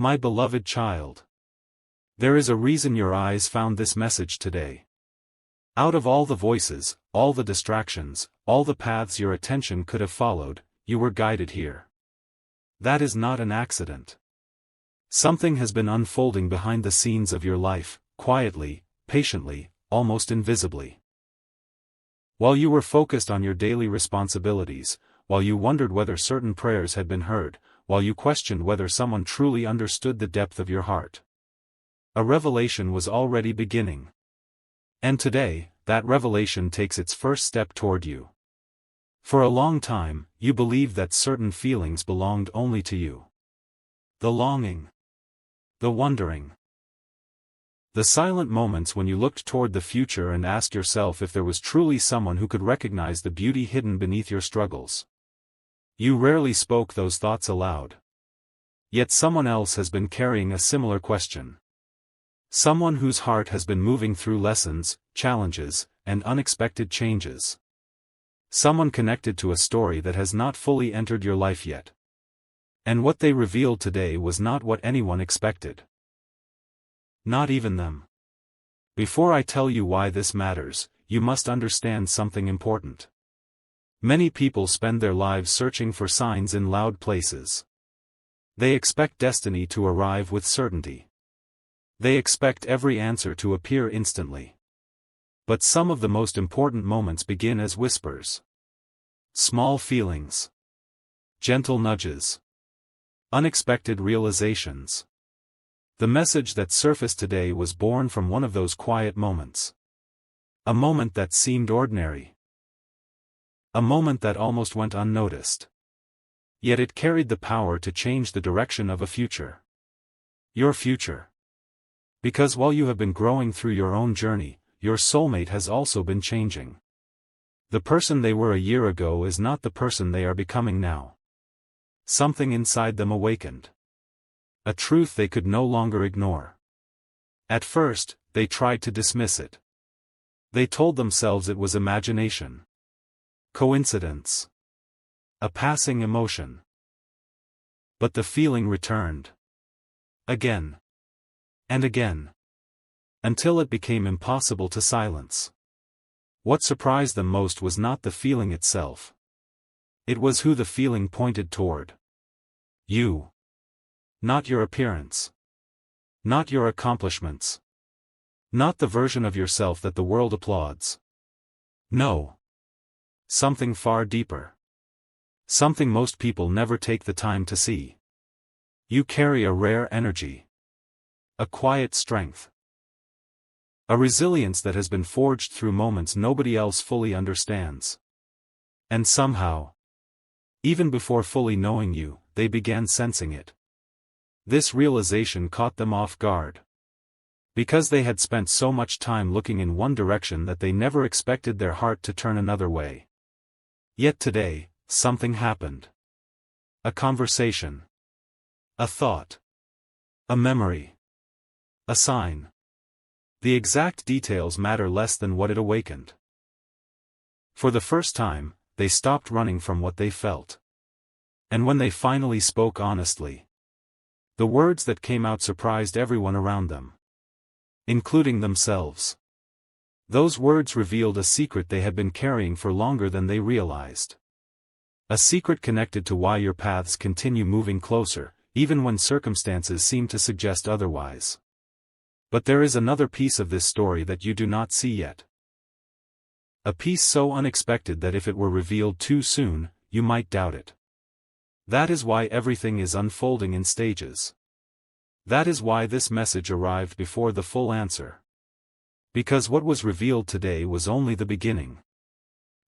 My beloved child. There is a reason your eyes found this message today. Out of all the voices, all the distractions, all the paths your attention could have followed, you were guided here. That is not an accident. Something has been unfolding behind the scenes of your life, quietly, patiently, almost invisibly. While you were focused on your daily responsibilities, while you wondered whether certain prayers had been heard, while you questioned whether someone truly understood the depth of your heart, a revelation was already beginning. And today, that revelation takes its first step toward you. For a long time, you believed that certain feelings belonged only to you. The longing. The wondering. The silent moments when you looked toward the future and asked yourself if there was truly someone who could recognize the beauty hidden beneath your struggles. You rarely spoke those thoughts aloud. Yet someone else has been carrying a similar question. Someone whose heart has been moving through lessons, challenges, and unexpected changes. Someone connected to a story that has not fully entered your life yet. And what they revealed today was not what anyone expected. Not even them. Before I tell you why this matters, you must understand something important. Many people spend their lives searching for signs in loud places. They expect destiny to arrive with certainty. They expect every answer to appear instantly. But some of the most important moments begin as whispers. Small feelings. Gentle nudges. Unexpected realizations. The message that surfaced today was born from one of those quiet moments. A moment that seemed ordinary. A moment that almost went unnoticed. Yet it carried the power to change the direction of a future. Your future. Because while you have been growing through your own journey, your soulmate has also been changing. The person they were a year ago is not the person they are becoming now. Something inside them awakened. A truth they could no longer ignore. At first, they tried to dismiss it. They told themselves it was imagination. Coincidence. A passing emotion. But the feeling returned. Again. And again. Until it became impossible to silence. What surprised them most was not the feeling itself. It was who the feeling pointed toward. You. Not your appearance. Not your accomplishments. Not the version of yourself that the world applauds. No. Something far deeper. Something most people never take the time to see. You carry a rare energy. A quiet strength. A resilience that has been forged through moments nobody else fully understands. And somehow, even before fully knowing you, they began sensing it. This realization caught them off guard. Because they had spent so much time looking in one direction that they never expected their heart to turn another way. Yet today, something happened. A conversation. A thought. A memory. A sign. The exact details matter less than what it awakened. For the first time, they stopped running from what they felt. And when they finally spoke honestly, the words that came out surprised everyone around them. Including themselves. Those words revealed a secret they had been carrying for longer than they realized. A secret connected to why your paths continue moving closer, even when circumstances seem to suggest otherwise. But there is another piece of this story that you do not see yet. A piece so unexpected that if it were revealed too soon, you might doubt it. That is why everything is unfolding in stages. That is why this message arrived before the full answer. Because what was revealed today was only the beginning.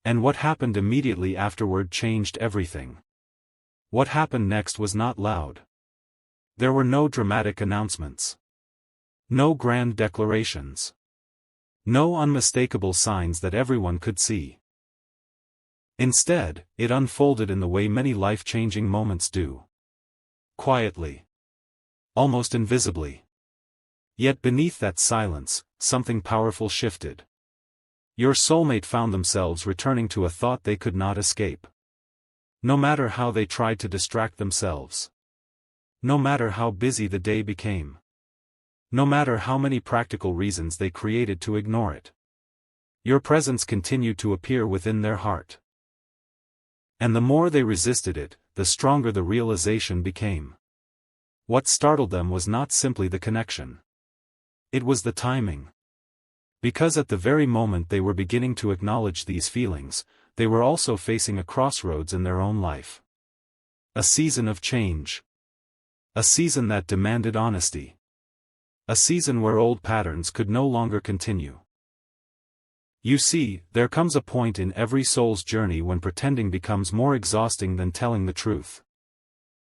And what happened immediately afterward changed everything. What happened next was not loud. There were no dramatic announcements. No grand declarations. No unmistakable signs that everyone could see. Instead, it unfolded in the way many life-changing moments do. Quietly. Almost invisibly. Yet beneath that silence, something powerful shifted. Your soulmate found themselves returning to a thought they could not escape. No matter how they tried to distract themselves. No matter how busy the day became. No matter how many practical reasons they created to ignore it. Your presence continued to appear within their heart. And the more they resisted it, the stronger the realization became. What startled them was not simply the connection. It was the timing. Because at the very moment they were beginning to acknowledge these feelings, they were also facing a crossroads in their own life. A season of change. A season that demanded honesty. A season where old patterns could no longer continue. You see, there comes a point in every soul's journey when pretending becomes more exhausting than telling the truth.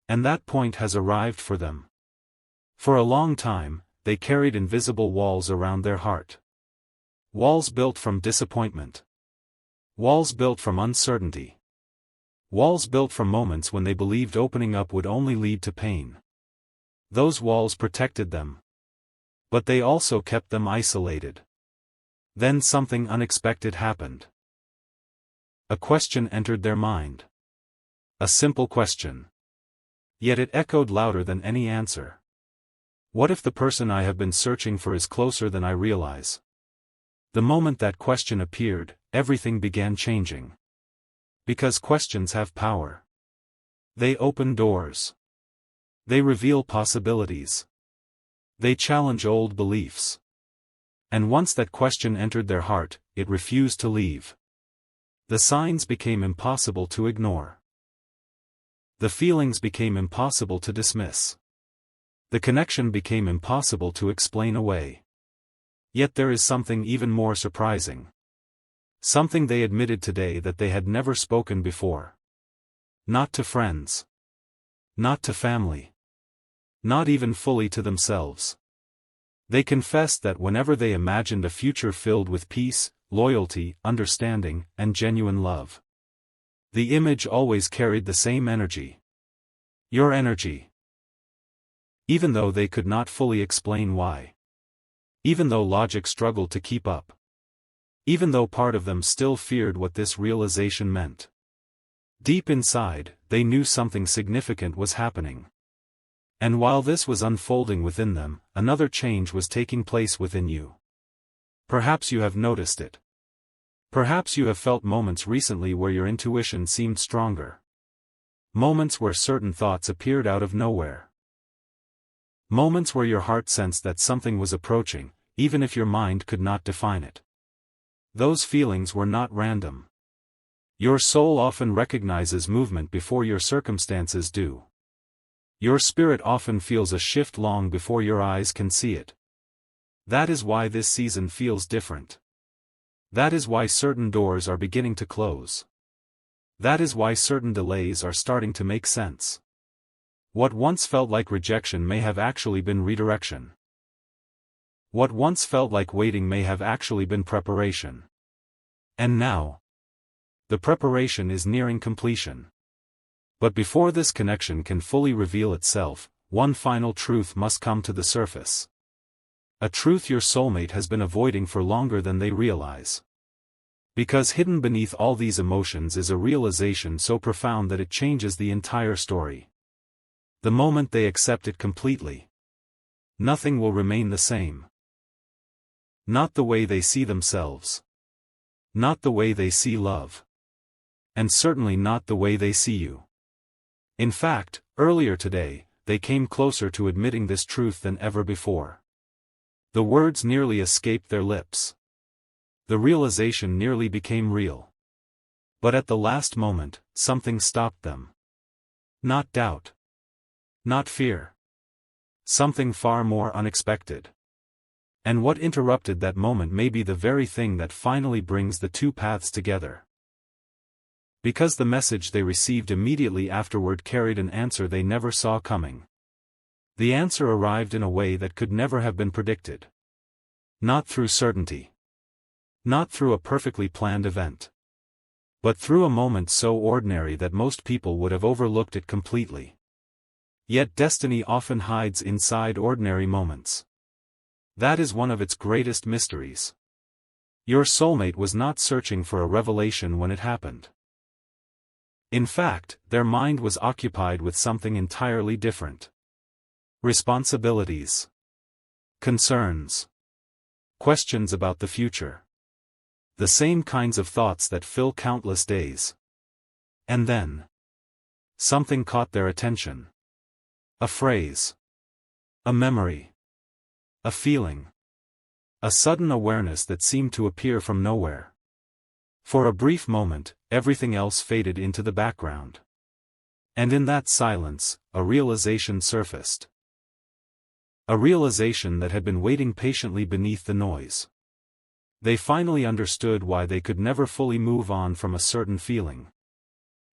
And that point has arrived for them. For a long time, they carried invisible walls around their heart. Walls built from disappointment. Walls built from uncertainty. Walls built from moments when they believed opening up would only lead to pain. Those walls protected them. But they also kept them isolated. Then something unexpected happened. A question entered their mind. A simple question. Yet it echoed louder than any answer. What if the person I have been searching for is closer than I realize? The moment that question appeared, everything began changing. Because questions have power. They open doors. They reveal possibilities. They challenge old beliefs. And once that question entered their heart, it refused to leave. The signs became impossible to ignore. The feelings became impossible to dismiss. The connection became impossible to explain away. Yet there is something even more surprising. Something they admitted today that they had never spoken before. Not to friends. Not to family. Not even fully to themselves. They confessed that whenever they imagined a future filled with peace, loyalty, understanding, and genuine love, the image always carried the same energy. Your energy. Even though they could not fully explain why. Even though logic struggled to keep up. Even though part of them still feared what this realization meant. Deep inside, they knew something significant was happening. And while this was unfolding within them, another change was taking place within you. Perhaps you have noticed it. Perhaps you have felt moments recently where your intuition seemed stronger. Moments where certain thoughts appeared out of nowhere. Moments where your heart sensed that something was approaching, even if your mind could not define it. Those feelings were not random. Your soul often recognizes movement before your circumstances do. Your spirit often feels a shift long before your eyes can see it. That is why this season feels different. That is why certain doors are beginning to close. That is why certain delays are starting to make sense. What once felt like rejection may have actually been redirection. What once felt like waiting may have actually been preparation. And now, the preparation is nearing completion. But before this connection can fully reveal itself, one final truth must come to the surface. A truth your soulmate has been avoiding for longer than they realize. Because hidden beneath all these emotions is a realization so profound that it changes the entire story. The moment they accept it completely, nothing will remain the same. Not the way they see themselves. Not the way they see love. And certainly not the way they see you. In fact, earlier today, they came closer to admitting this truth than ever before. The words nearly escaped their lips. The realization nearly became real. But at the last moment, something stopped them. Not doubt. Not fear. Something far more unexpected. And what interrupted that moment may be the very thing that finally brings the two paths together. Because the message they received immediately afterward carried an answer they never saw coming. The answer arrived in a way that could never have been predicted. Not through certainty. Not through a perfectly planned event. But through a moment so ordinary that most people would have overlooked it completely. Yet destiny often hides inside ordinary moments. That is one of its greatest mysteries. Your soulmate was not searching for a revelation when it happened. In fact, their mind was occupied with something entirely different. responsibilities, concerns, questions about the future. The same kinds of thoughts that fill countless days. And then, something caught their attention. A phrase. A memory. A feeling. A sudden awareness that seemed to appear from nowhere. For a brief moment, everything else faded into the background. And in that silence, a realization surfaced. A realization that had been waiting patiently beneath the noise. They finally understood why they could never fully move on from a certain feeling.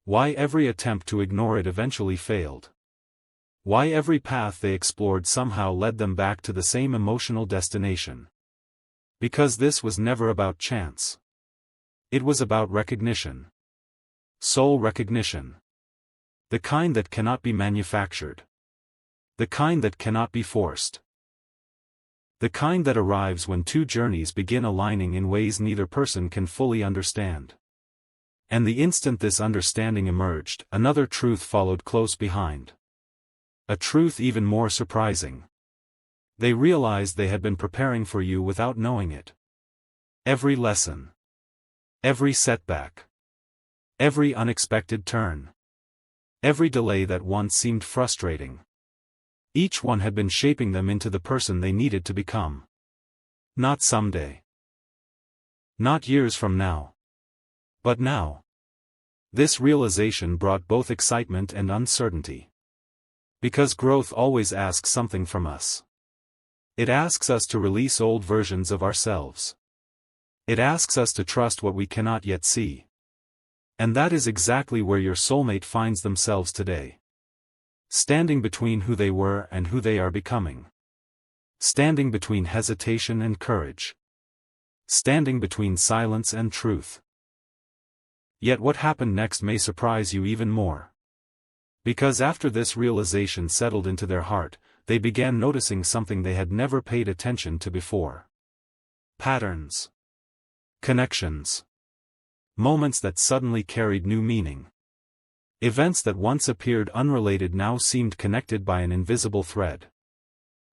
Why every attempt to ignore it eventually failed. Why every path they explored somehow led them back to the same emotional destination. Because this was never about chance. It was about recognition. Soul recognition. The kind that cannot be manufactured. The kind that cannot be forced. The kind that arrives when two journeys begin aligning in ways neither person can fully understand. And the instant this understanding emerged, another truth followed close behind. A truth even more surprising. They realized they had been preparing for you without knowing it. Every lesson. Every setback. Every unexpected turn. Every delay that once seemed frustrating. Each one had been shaping them into the person they needed to become. Not someday. Not years from now. But now. This realization brought both excitement and uncertainty. Because growth always asks something from us. It asks us to release old versions of ourselves. It asks us to trust what we cannot yet see. And that is exactly where your soulmate finds themselves today. Standing between who they were and who they are becoming. Standing between hesitation and courage. Standing between silence and truth. Yet what happened next may surprise you even more. Because after this realization settled into their heart, they began noticing something they had never paid attention to before. Patterns. Connections. Moments that suddenly carried new meaning. Events that once appeared unrelated now seemed connected by an invisible thread.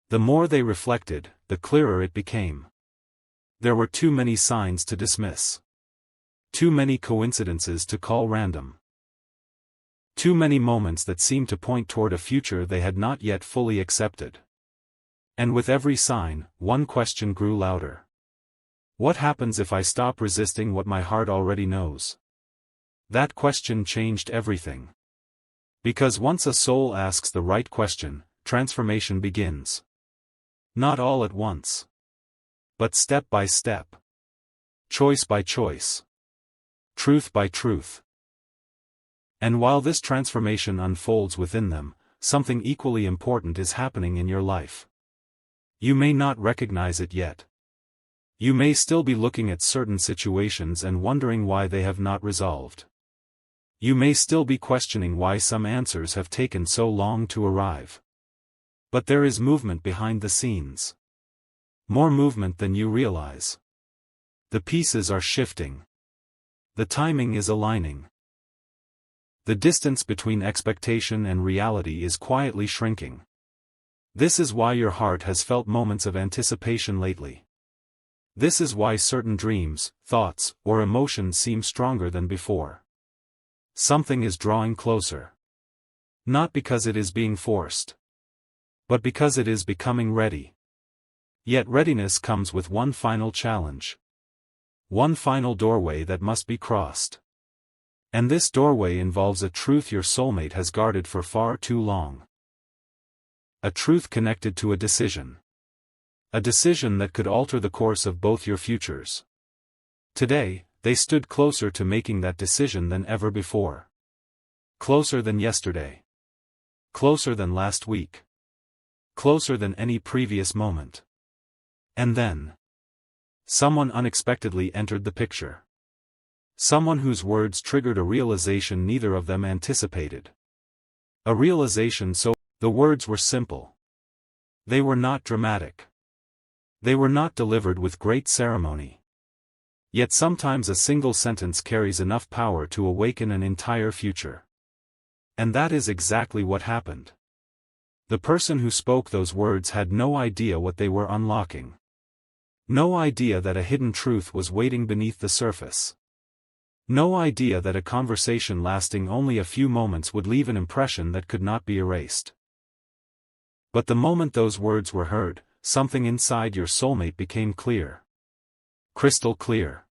The more they reflected, the clearer it became. There were too many signs to dismiss. Too many coincidences to call random. Too many moments that seemed to point toward a future they had not yet fully accepted. And with every sign, one question grew louder. What happens if I stop resisting what my heart already knows? That question changed everything. Because once a soul asks the right question, transformation begins. Not all at once. But step by step. Choice by choice. Truth by truth. And while this transformation unfolds within them, something equally important is happening in your life. You may not recognize it yet. You may still be looking at certain situations and wondering why they have not resolved. You may still be questioning why some answers have taken so long to arrive. But there is movement behind the scenes. More movement than you realize. The pieces are shifting. The timing is aligning. The distance between expectation and reality is quietly shrinking. This is why your heart has felt moments of anticipation lately. This is why certain dreams, thoughts, or emotions seem stronger than before. Something is drawing closer. Not because it is being forced. But because it is becoming ready. Yet readiness comes with one final challenge. One final doorway that must be crossed. And this doorway involves a truth your soulmate has guarded for far too long. A truth connected to a decision. A decision that could alter the course of both your futures. Today, they stood closer to making that decision than ever before. Closer than yesterday. Closer than last week. Closer than any previous moment. And then, someone unexpectedly entered the picture. Someone whose words triggered a realization neither of them anticipated. A realization so the words were simple. They were not dramatic. They were not delivered with great ceremony. Yet sometimes a single sentence carries enough power to awaken an entire future. And that is exactly what happened. The person who spoke those words had no idea what they were unlocking. No idea that a hidden truth was waiting beneath the surface. No idea that a conversation lasting only a few moments would leave an impression that could not be erased. But the moment those words were heard, something inside your soulmate became clear. Crystal clear.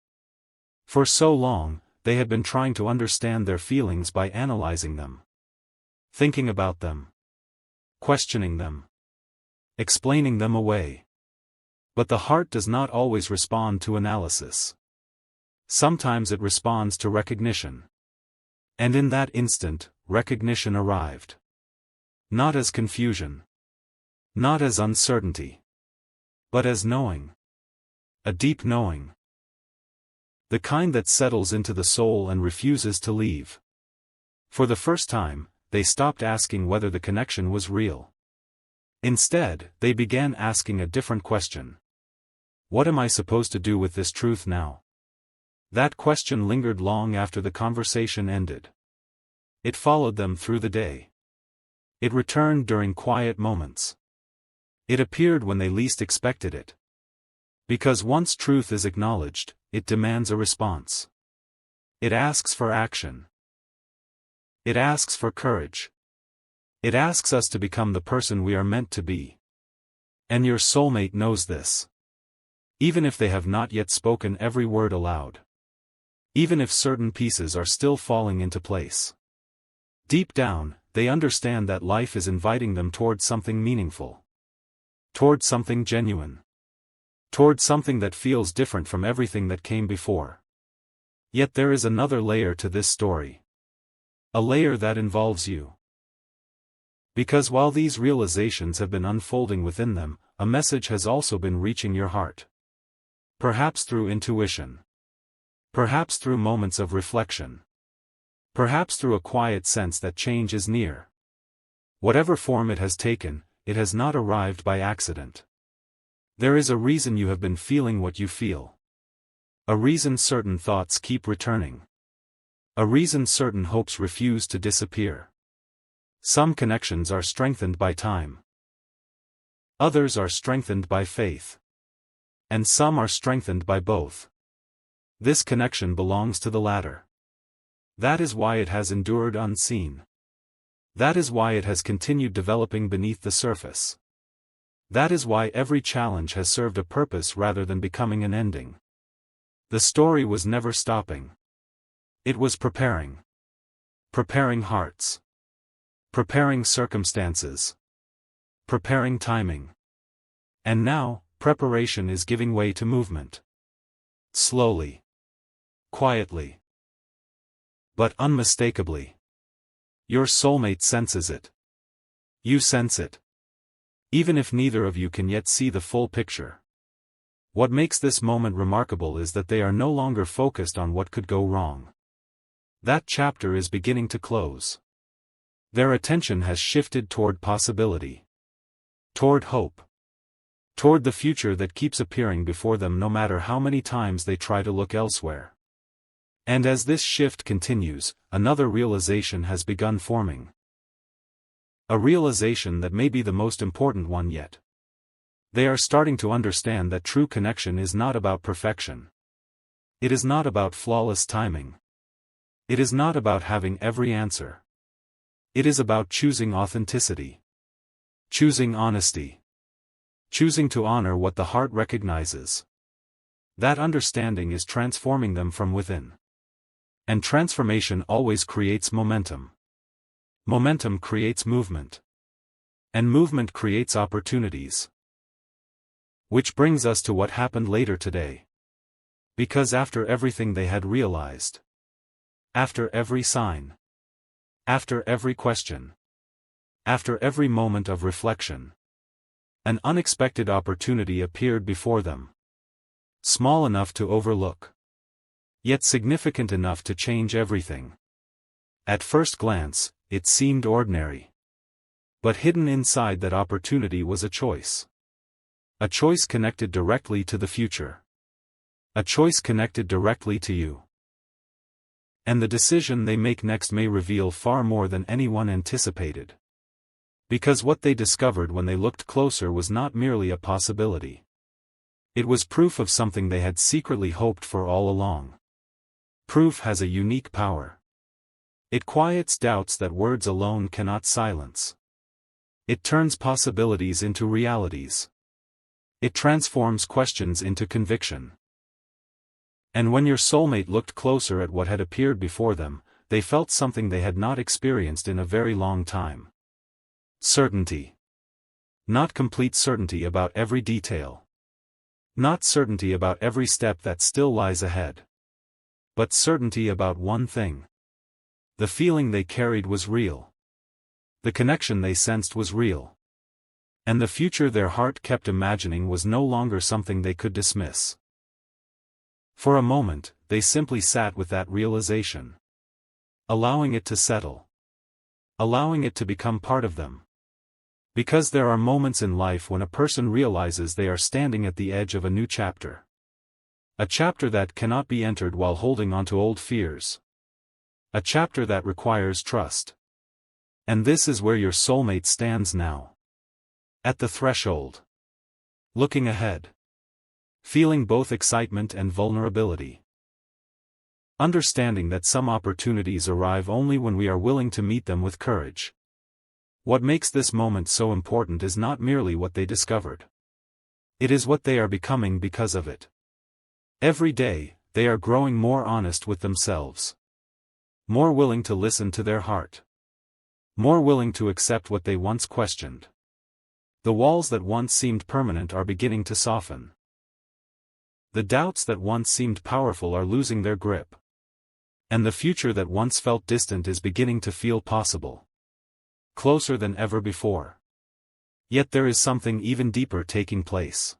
For so long, they had been trying to understand their feelings by analyzing them. Thinking about them. Questioning them. Explaining them away. But the heart does not always respond to analysis. Sometimes it responds to recognition. And in that instant, recognition arrived. Not as confusion. Not as uncertainty. But as knowing. A deep knowing. The kind that settles into the soul and refuses to leave. For the first time, they stopped asking whether the connection was real. Instead, they began asking a different question. What am I supposed to do with this truth now? That question lingered long after the conversation ended. It followed them through the day. It returned during quiet moments. It appeared when they least expected it. Because once truth is acknowledged, it demands a response. It asks for action. It asks for courage. It asks us to become the person we are meant to be. And your soulmate knows this. Even if they have not yet spoken every word aloud. Even if certain pieces are still falling into place. Deep down, they understand that life is inviting them toward something meaningful. Toward something genuine. Toward something that feels different from everything that came before. Yet there is another layer to this story. A layer that involves you. Because while these realizations have been unfolding within them, a message has also been reaching your heart. Perhaps through intuition. Perhaps through moments of reflection. Perhaps through a quiet sense that change is near. Whatever form it has taken, it has not arrived by accident. There is a reason you have been feeling what you feel. A reason certain thoughts keep returning. A reason certain hopes refuse to disappear. Some connections are strengthened by time. Others are strengthened by faith. And some are strengthened by both. This connection belongs to the latter. That is why it has endured unseen. That is why it has continued developing beneath the surface. That is why every challenge has served a purpose rather than becoming an ending. The story was never stopping. It was preparing. Preparing hearts. Preparing circumstances. Preparing timing. And now, preparation is giving way to movement. Slowly. Quietly. But unmistakably. Your soulmate senses it. You sense it. Even if neither of you can yet see the full picture. What makes this moment remarkable is that they are no longer focused on what could go wrong. That chapter is beginning to close. Their attention has shifted toward possibility. Toward hope. Toward the future that keeps appearing before them no matter how many times they try to look elsewhere. And as this shift continues, another realization has begun forming. A realization that may be the most important one yet. They are starting to understand that true connection is not about perfection. It is not about flawless timing. It is not about having every answer. It is about choosing authenticity. Choosing honesty. Choosing to honor what the heart recognizes. That understanding is transforming them from within. And transformation always creates momentum. Momentum creates movement. And movement creates opportunities. Which brings us to what happened later today. Because after everything they had realized. After every sign. After every question. After every moment of reflection. An unexpected opportunity appeared before them. Small enough to overlook. Yet significant enough to change everything. At first glance, it seemed ordinary. But hidden inside that opportunity was a choice. A choice connected directly to the future. A choice connected directly to you. And the decision they make next may reveal far more than anyone anticipated. Because what they discovered when they looked closer was not merely a possibility. It was proof of something they had secretly hoped for all along. Proof has a unique power. It quiets doubts that words alone cannot silence. It turns possibilities into realities. It transforms questions into conviction. And when your soulmate looked closer at what had appeared before them, they felt something they had not experienced in a very long time. Certainty. Not complete certainty about every detail. Not certainty about every step that still lies ahead. But certainty about one thing. The feeling they carried was real. The connection they sensed was real. And the future their heart kept imagining was no longer something they could dismiss. For a moment, they simply sat with that realization. Allowing it to settle. Allowing it to become part of them. Because there are moments in life when a person realizes they are standing at the edge of a new chapter. A chapter that cannot be entered while holding onto old fears. A chapter that requires trust. And this is where your soulmate stands now. At the threshold. Looking ahead. Feeling both excitement and vulnerability. Understanding that some opportunities arrive only when we are willing to meet them with courage. What makes this moment so important is not merely what they discovered. It is what they are becoming because of it. Every day, they are growing more honest with themselves. More willing to listen to their heart. More willing to accept what they once questioned. The walls that once seemed permanent are beginning to soften. The doubts that once seemed powerful are losing their grip. And the future that once felt distant is beginning to feel possible. Closer than ever before. Yet there is something even deeper taking place.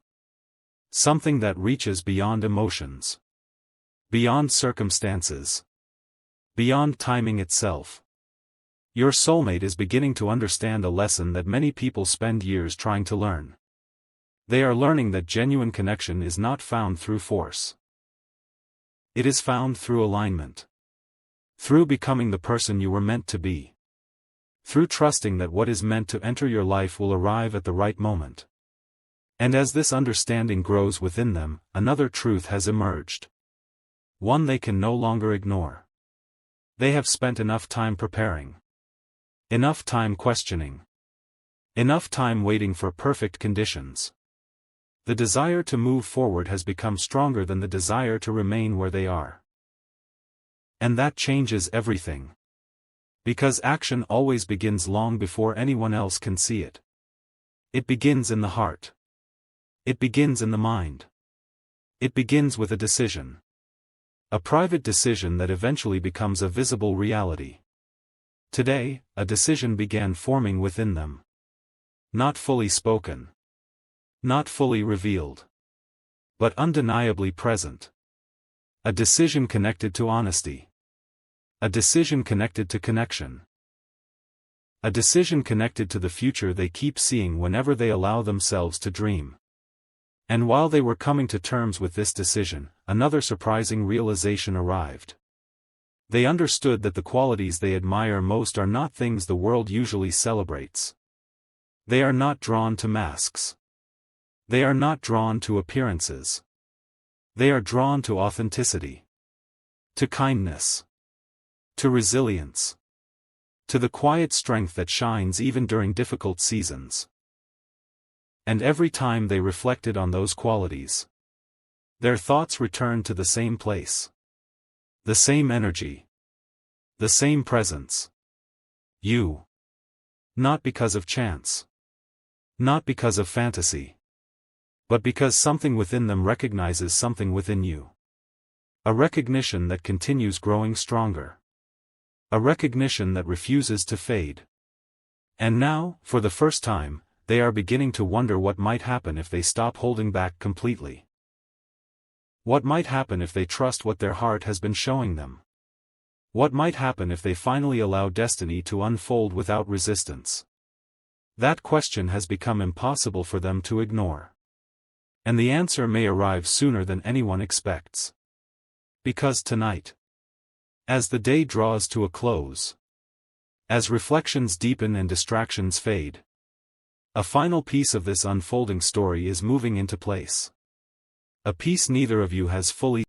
Something that reaches beyond emotions. Beyond circumstances. Beyond timing itself. Your soulmate is beginning to understand a lesson that many people spend years trying to learn. They are learning that genuine connection is not found through force. It is found through alignment. Through becoming the person you were meant to be. Through trusting that what is meant to enter your life will arrive at the right moment. And as this understanding grows within them, another truth has emerged. One they can no longer ignore. They have spent enough time preparing. Enough time questioning. Enough time waiting for perfect conditions. The desire to move forward has become stronger than the desire to remain where they are. And that changes everything. Because action always begins long before anyone else can see it. It begins in the heart. It begins in the mind. It begins with a decision. A private decision that eventually becomes a visible reality. Today, a decision began forming within them. Not fully spoken. Not fully revealed. But undeniably present. A decision connected to honesty. A decision connected to connection. A decision connected to the future they keep seeing whenever they allow themselves to dream. And while they were coming to terms with this decision, another surprising realization arrived. They understood that the qualities they admire most are not things the world usually celebrates. They are not drawn to masks. They are not drawn to appearances. They are drawn to authenticity. To kindness. To resilience. To the quiet strength that shines even during difficult seasons. And every time they reflected on those qualities, their thoughts returned to the same place. The same energy. The same presence. You. Not because of chance. Not because of fantasy. But because something within them recognizes something within you. A recognition that continues growing stronger. A recognition that refuses to fade. And now, for the first time, they are beginning to wonder what might happen if they stop holding back completely. What might happen if they trust what their heart has been showing them? What might happen if they finally allow destiny to unfold without resistance? That question has become impossible for them to ignore. And the answer may arrive sooner than anyone expects. Because tonight, as the day draws to a close, As reflections deepen and distractions fade, a final piece of this unfolding story is moving into place. A piece neither of you has fully